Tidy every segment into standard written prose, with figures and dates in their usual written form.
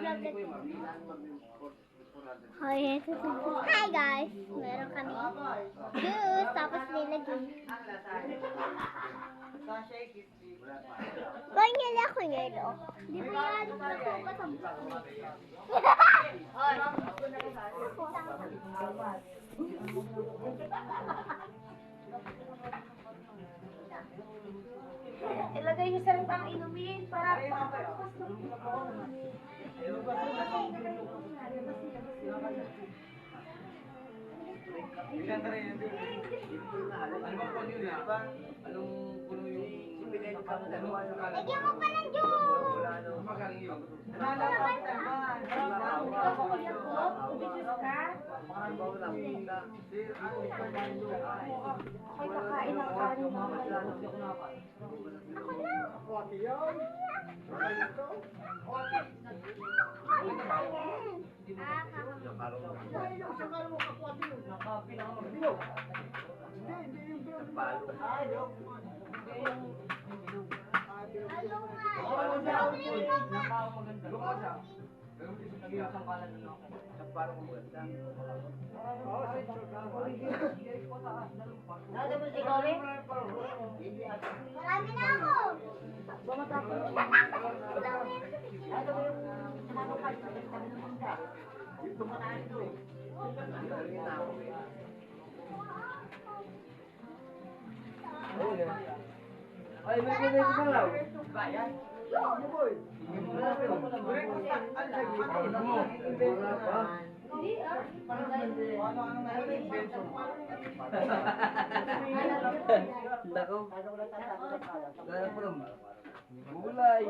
Hi guys! Meron kami juice, tapos nilagay. Kanya ako nilo. Di ba yan? Ilagay niyo sa rin pang inumin para pangkalupas ng Ilan ka rin yun? Ano bang puno yun ba? Anong puno yung... Lagyan mo pa ng juice! Magaling yun. Ikaw ko kuya ko, ubigis ka. Ako'y kakain ng kanin ng Ako na! Marami na ako! Ay, may pinay ko lang. Gulay.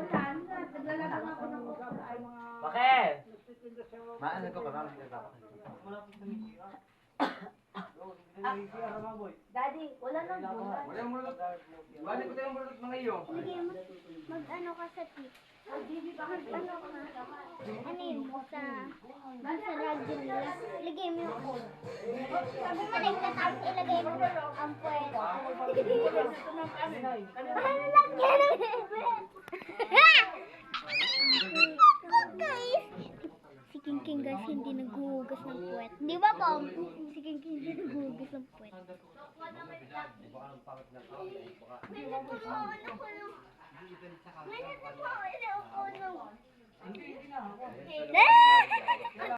Bakit? Maan ko ka Daddy, wala nang buhay. Wala mo lang. Wala ko tayong bulot mga iyo. Sige, mag-ano ka sa tip. Mag-ano ka? Ano yun? Sa radyo nila. Ilagay mo yung code. Pag bumalik ka tapos ilagay mo ang puwet. Ano lang yan? Guys! Si King King guys hindi naghuhugas ng puwet. Di ba Pom? Si King King hindi naghuhugas ng puwet. May nagpapawala ko ng... May nagpapawala ko ng...